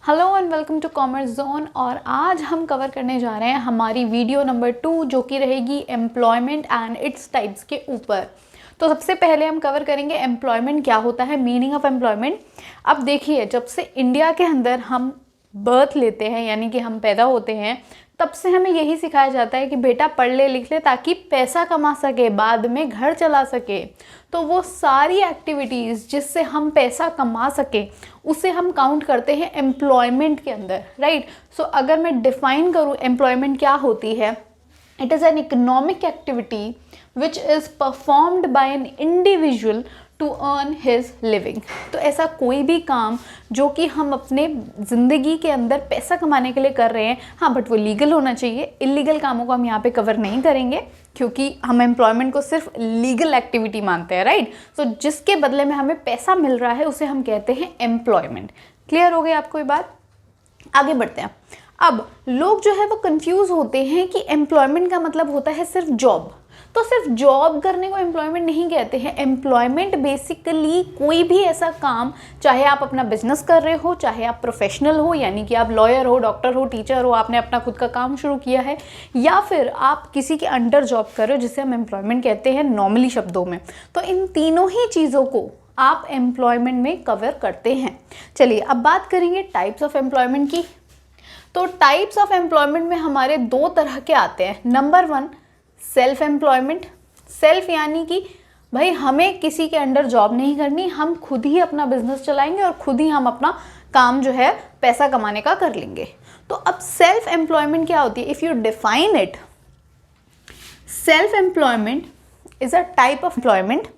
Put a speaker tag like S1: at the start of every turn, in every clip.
S1: Hello and welcome to Commerce Zone. और आज हम कवर करने जा रहे हैं हमारी वीडियो नंबर 2 जो कि रहेगी एम्प्लॉयमेंट एंड इट्स टाइप्स के ऊपर। तो सबसे पहले हम कवर करेंगे एम्प्लॉयमेंट क्या होता है, मीनिंग ऑफ एम्प्लॉयमेंट। अब देखिए, जब से इंडिया के अंदर हम बर्थ लेते हैं यानी कि हम पैदा होते हैं, तब से हमें यही सिखाया जाता है कि बेटा पढ़ ले लिख ले ताकि पैसा कमा सके, बाद में घर चला सके। तो वो सारी एक्टिविटीज़ जिससे हम पैसा कमा सके उसे हम काउंट करते हैं एम्प्लॉयमेंट के अंदर, राइट। सो अगर मैं डिफाइन करूँ एम्प्लॉयमेंट क्या होती है, it is an economic activity which is performed by an individual to earn his living. तो ऐसा कोई भी काम जो कि हम अपने ज़िंदगी के अंदर पैसा कमाने के लिए कर रहे हैं, हाँ बट वो लीगल होना चाहिए। इलीगल कामों को हम यहाँ पे कवर नहीं करेंगे क्योंकि हम एम्प्लॉयमेंट को सिर्फ लीगल एक्टिविटी मानते हैं, राइट। सो जिसके बदले में हमें पैसा मिल रहा है उसे हम कहते हैं एम्प्लॉयमेंट। क्लियर हो गई आपको ये बात? आगे बढ़ते हैं। अब लोग जो है वो कंफ्यूज होते हैं कि एम्प्लॉयमेंट का मतलब होता है सिर्फ जॉब। तो सिर्फ जॉब करने को एम्प्लॉयमेंट नहीं कहते हैं। एम्प्लॉयमेंट बेसिकली कोई भी ऐसा काम, चाहे आप अपना बिजनेस कर रहे हो, चाहे आप प्रोफेशनल हो यानी कि आप लॉयर हो, डॉक्टर हो, टीचर हो, आपने अपना खुद का काम शुरू किया है, या फिर आप किसी के अंडर जॉब कर रहे हो जिसे हम एम्प्लॉयमेंट कहते हैं नॉर्मली शब्दों में। तो इन तीनों ही चीज़ों को आप एम्प्लॉयमेंट में कवर करते हैं। चलिए अब बात करेंगे टाइप्स ऑफ एम्प्लॉयमेंट की। तो टाइप्स ऑफ एम्प्लॉयमेंट में हमारे दो तरह के आते हैं। Number 1 self employment. सेल्फ यानी कि भाई हमें किसी के अंडर जॉब नहीं करनी, हम खुद ही अपना बिजनेस चलाएंगे और खुद ही हम अपना काम जो है पैसा कमाने का कर लेंगे। तो अब सेल्फ एम्प्लॉयमेंट क्या होती है? If you define it, self employment is a type of employment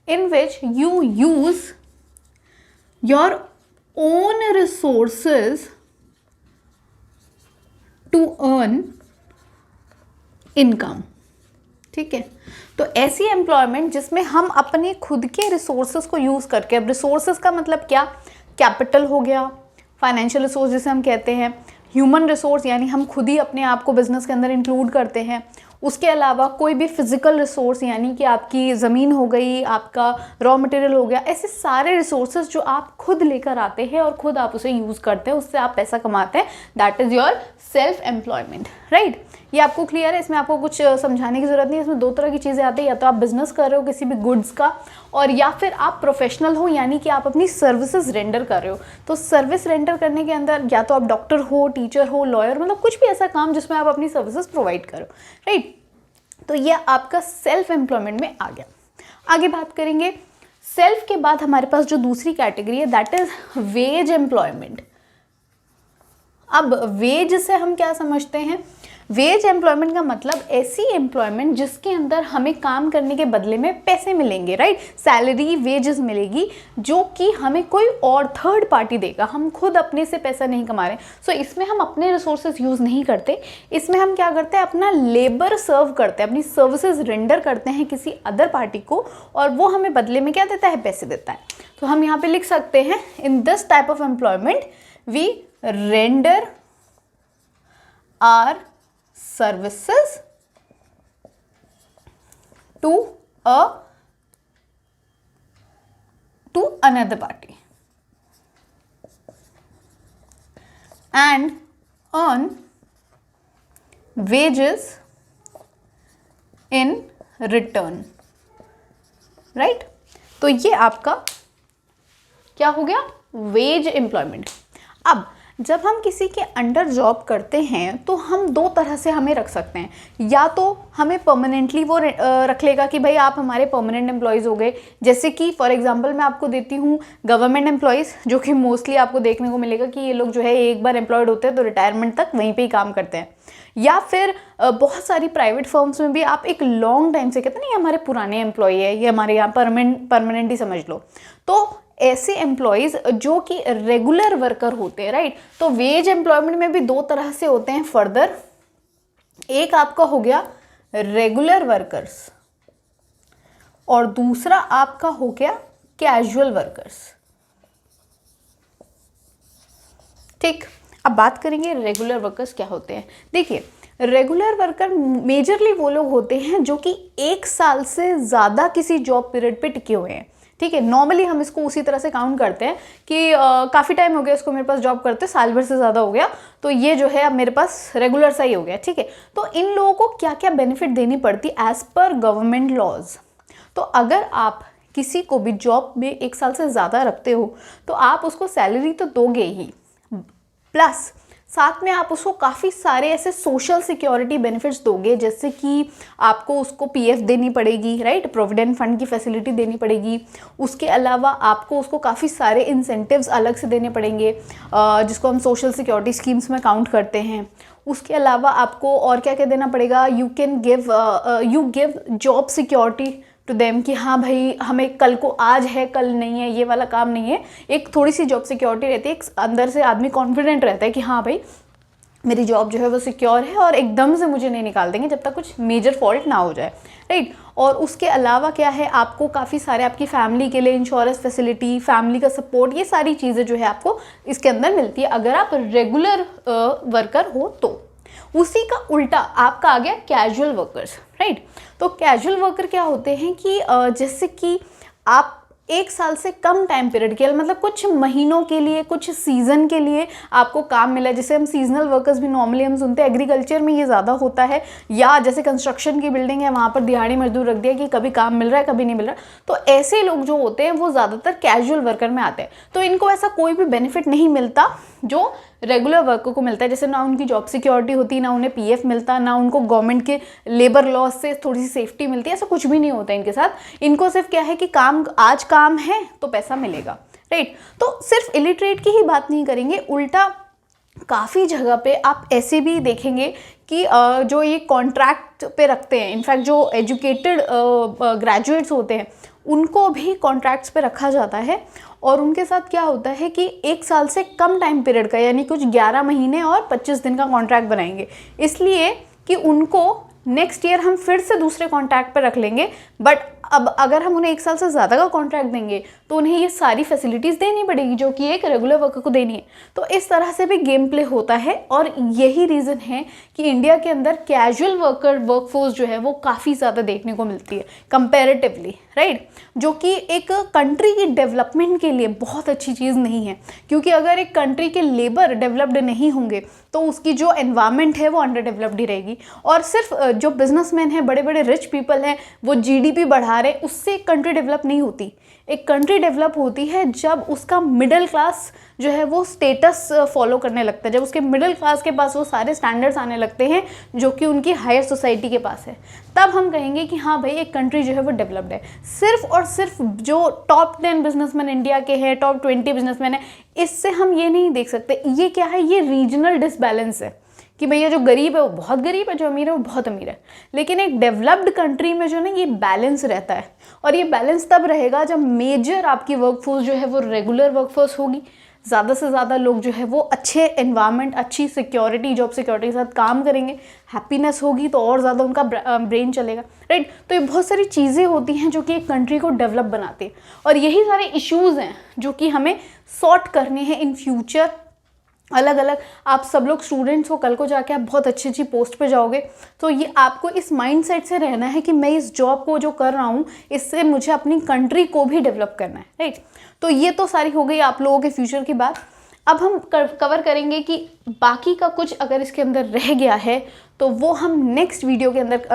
S1: in which you use your own resources to earn income। ठीक है, तो ऐसी एम्प्लॉयमेंट जिसमें हम अपने खुद के रिसोर्सेज को यूज़ करके, अब रिसोर्सेज का मतलब क्या? कैपिटल हो गया, फाइनेंशियल रिसोर्स जिसे हम कहते हैं, ह्यूमन रिसोर्स यानी हम खुद ही अपने आप को बिजनेस के अंदर इंक्लूड करते हैं। उसके अलावा कोई भी फिजिकल रिसोर्स यानी कि आपकी ज़मीन हो गई, आपका रॉ मटेरियल हो गया, ऐसे सारे रिसोर्सेज जो आप खुद लेकर आते हैं और खुद आप उसे यूज़ करते हैं, उससे आप पैसा कमाते हैं, that is your self employment, right. ये आपको क्लियर है? इसमें आपको कुछ समझाने की ज़रूरत नहीं है। इसमें दो तरह की चीज़ें आती है, या तो आप बिजनेस कर रहे हो किसी भी गुड्स का, और या फिर आप प्रोफेशनल हो यानी कि आप अपनी सर्विसेज रेंडर कर रहे हो। तो सर्विस रेंडर करने के अंदर या तो आप डॉक्टर हो, टीचर हो, लॉयर, मतलब कुछ भी ऐसा काम जिसमें आप अपनी सर्विसेज प्रोवाइड करो, राइट। तो ये आपका सेल्फ एम्प्लॉयमेंट में आ गया। आगे बात करेंगे, सेल्फ के बाद हमारे पास जो दूसरी कैटेगरी है दैट इज वेज एम्प्लॉयमेंट। अब वेज से हम क्या समझते हैं? वेज एम्प्लॉयमेंट का मतलब ऐसी एम्प्लॉयमेंट जिसके अंदर हमें काम करने के बदले में पैसे मिलेंगे, राइट। सैलरी, वेजेस मिलेगी जो कि हमें कोई और थर्ड पार्टी देगा, हम खुद अपने से पैसा नहीं कमा रहे। सो इसमें हम अपने रिसोर्सेज यूज़ नहीं करते, इसमें हम क्या करते हैं? अपना लेबर सर्व करते हैं, अपनी सर्विसेज रेंडर करते हैं किसी अदर पार्टी को, और वो हमें बदले में क्या देता है? पैसे देता है। तो हम यहाँ पे लिख सकते हैं, in this type of employment we render are services to another party and earn wages in return, right। तो ये आपका क्या हो गया? Veg employment. अब जब हम किसी के अंडर जॉब करते हैं तो हम दो तरह से हमें रख सकते हैं। या तो हमें परमानेंटली वो रख लेगा कि भाई आप हमारे परमानेंट एम्प्लॉयज़ हो गए, जैसे कि फॉर एग्जांपल मैं आपको देती हूँ गवर्नमेंट एम्प्लॉयज़, जो कि मोस्टली आपको देखने को मिलेगा कि ये लोग जो है एक बार एम्प्लॉयड होते हैं तो रिटायरमेंट तक वहीं पे ही काम करते हैं। या फिर बहुत सारी प्राइवेट फर्म्स में भी आप एक लॉन्ग टाइम से कहते हैं नहीं हमारे पुराने एम्प्लॉय है, ये हमारे यहाँ परमानेंट ही समझ लो। तो ऐसे एम्प्लॉयज़ जो कि रेगुलर वर्कर होते हैं, राइट। तो वेज एम्प्लॉयमेंट में भी दो तरह से होते हैं फर्दर। एक आपका हो गया रेगुलर वर्कर्स और दूसरा आपका हो गया कैजुअल वर्कर्स। ठीक, अब बात करेंगे रेगुलर वर्कर्स क्या होते हैं। देखिए, रेगुलर वर्कर मेजरली वो लोग होते हैं जो कि 1 साल से ज़्यादा किसी जॉब पीरियड पे टिके हुए हैं। ठीक है। नॉर्मली हम इसको उसी तरह से काउंट करते हैं कि काफ़ी टाइम हो गया इसको मेरे पास जॉब करते, साल भर से ज़्यादा हो गया, तो ये जो है अब मेरे पास रेगुलर सा ही हो गया, ठीक है। तो इन लोगों को क्या क्या बेनिफिट देनी पड़ती एज पर गवर्नमेंट लॉज। तो अगर आप किसी को भी जॉब में 1 साल से ज़्यादा रखते हो तो आप उसको सैलरी तो दोगे ही, प्लस साथ में आप उसको काफ़ी सारे ऐसे सोशल सिक्योरिटी बेनिफिट्स दोगे, जैसे कि आपको उसको पीएफ देनी पड़ेगी, राइट, प्रोविडेंट फंड की फैसिलिटी देनी पड़ेगी। उसके अलावा आपको उसको काफ़ी सारे इंसेंटिव्स अलग से देने पड़ेंगे, जिसको हम सोशल सिक्योरिटी स्कीम्स में काउंट करते हैं। उसके अलावा आपको और क्या क्या देना पड़ेगा, you give job security to them कि हाँ भाई हमें कल को आज है कल नहीं है, ये वाला काम नहीं है। एक थोड़ी सी जॉब सिक्योरिटी रहती है, एक अंदर से आदमी कॉन्फिडेंट रहता है कि हाँ भाई मेरी जॉब जो है वो सिक्योर है और एकदम से मुझे नहीं निकाल देंगे जब तक कुछ मेजर फॉल्ट ना हो जाए, राइट। और उसके अलावा क्या है, आपको काफ़ी सारे आपकी फैमिली के लिए इंश्योरेंस फैसिलिटी, फैमिली का सपोर्ट, ये सारी चीज़ें जो है आपको इसके अंदर मिलती है अगर आप रेगुलर वर्कर हो तो। उसी का उल्टा आपका आ गया कैजुअल वर्कर्स, राइट। तो कैजुअल वर्कर क्या होते हैं कि जैसे कि आप 1 साल से कम टाइम पीरियड के लिए, मतलब कुछ महीनों के लिए, कुछ सीज़न के लिए आपको काम मिला है। जैसे हम सीजनल वर्कर्स भी नॉर्मली हम सुनते हैं, एग्रीकल्चर में ये ज़्यादा होता है, या जैसे कंस्ट्रक्शन की बिल्डिंग है वहाँ पर दिहाड़ी मजदूर रख दिया कि कभी काम मिल रहा है कभी नहीं मिल रहा। तो ऐसे लोग जो होते हैं वो ज़्यादातर कैजुअल वर्कर में आते हैं। तो इनको ऐसा कोई भी बेनिफिट नहीं मिलता जो रेगुलर वर्कर को मिलता है, जैसे ना उनकी जॉब सिक्योरिटी होती, ना उन्हें पीएफ मिलता, ना उनको गवर्नमेंट के लेबर लॉ से थोड़ी सी सेफ्टी मिलती है, ऐसा कुछ भी नहीं होता इनके साथ। इनको सिर्फ क्या है कि आज काम है तो पैसा मिलेगा, राइट। तो सिर्फ इलिटरेट की ही बात नहीं करेंगे, उल्टा काफ़ी जगह पे आप ऐसे भी देखेंगे कि जो ये कॉन्ट्रैक्ट पे रखते हैं, इनफैक्ट जो एजुकेटेड ग्रेजुएट्स होते हैं उनको भी कॉन्ट्रैक्ट्स पे रखा जाता है। और उनके साथ क्या होता है कि 1 साल से कम टाइम पीरियड का, यानी कुछ 11 महीने और 25 दिन का कॉन्ट्रैक्ट बनाएंगे, इसलिए कि उनको नेक्स्ट ईयर हम फिर से दूसरे कॉन्ट्रैक्ट पर रख लेंगे। बट अब अगर हम उन्हें 1 साल से ज़्यादा का कॉन्ट्रैक्ट देंगे तो उन्हें ये सारी फैसिलिटीज़ देनी पड़ेगी जो कि एक रेगुलर वर्कर को देनी है। तो इस तरह से भी गेम प्ले होता है, और यही रीज़न है कि इंडिया के अंदर कैजुअल वर्कफोर्स जो है वो काफ़ी ज़्यादा देखने को मिलती है कंपैरेटिवली, राइट, जो कि एक कंट्री की डेवलपमेंट के लिए बहुत अच्छी चीज़ नहीं है। क्योंकि अगर एक कंट्री के लेबर डेवलप्ड नहीं होंगे तो उसकी जो एनवायरनमेंट है वो अंडर डेवलप्ड ही रहेगी। और सिर्फ जो बिजनेसमैन हैं, बड़े बड़े रिच पीपल हैं, वो जीडीपी बढ़ा रहे, उससे एक कंट्री डेवलप नहीं होती। एक कंट्री डेवलप होती है जब उसका मिडिल क्लास जो है वो स्टेटस फॉलो करने लगता है, जब उसके मिडिल क्लास के पास वो सारे स्टैंडर्ड्स आने लगते हैं जो कि उनकी हायर सोसाइटी के पास है, तब हम कहेंगे कि हाँ भाई एक कंट्री जो है वो डेवलप्ड है। सिर्फ और सिर्फ जो टॉप 10 बिजनेसमैन इंडिया के हैं, टॉप 20 बिजनेसमैन है, इससे हम ये नहीं देख सकते। ये क्या है, ये रीजनल डिसबैलेंस है कि भैया जो गरीब है वो बहुत गरीब है, जो अमीर है वो बहुत अमीर है। लेकिन एक डेवलप्ड कंट्री में जो है ना ये बैलेंस रहता है, और ये बैलेंस तब रहेगा जब मेजर आपकी वर्कफोर्स जो है वो रेगुलर वर्कफोर्स होगी, ज़्यादा से ज़्यादा लोग जो है वो अच्छे एनवायरनमेंट, अच्छी सिक्योरिटी, जॉब सिक्योरिटी के साथ काम करेंगे, हैप्पीनेस होगी तो और ज़्यादा उनका ब्रेन चलेगा, राइट। तो ये बहुत सारी चीज़ें होती हैं जो कि एक कंट्री को डेवलप बनाती है, और यही सारे इश्यूज़ हैं जो कि हमें सॉर्ट करने हैं इन फ्यूचर। अलग अलग आप सब लोग स्टूडेंट्स हो, कल को जाके आप बहुत अच्छी अच्छी पोस्ट पे जाओगे, तो ये आपको इस माइंडसेट से रहना है कि मैं इस जॉब को जो कर रहा हूँ इससे मुझे अपनी कंट्री को भी डेवलप करना है, राइट। तो ये तो सारी हो गई आप लोगों के फ्यूचर की बात। अब हम कवर करेंगे कि बाकी का कुछ अगर इसके अंदर रह गया है तो वो हम नेक्स्ट वीडियो के अंदर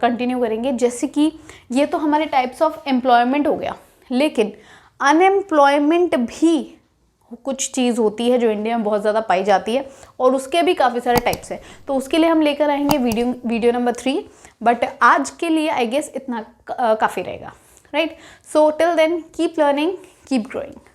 S1: कंटिन्यू करेंगे। जैसे कि ये तो हमारे टाइप्स ऑफ एम्प्लॉयमेंट हो गया, लेकिन अनएम्प्लॉयमेंट भी कुछ चीज़ होती है जो इंडिया में बहुत ज़्यादा पाई जाती है, और उसके भी काफ़ी सारे टाइप्स हैं। तो उसके लिए हम लेकर आएंगे वीडियो नंबर 3। बट आज के लिए आई गेस इतना काफ़ी रहेगा, right. So till then keep learning, keep growing.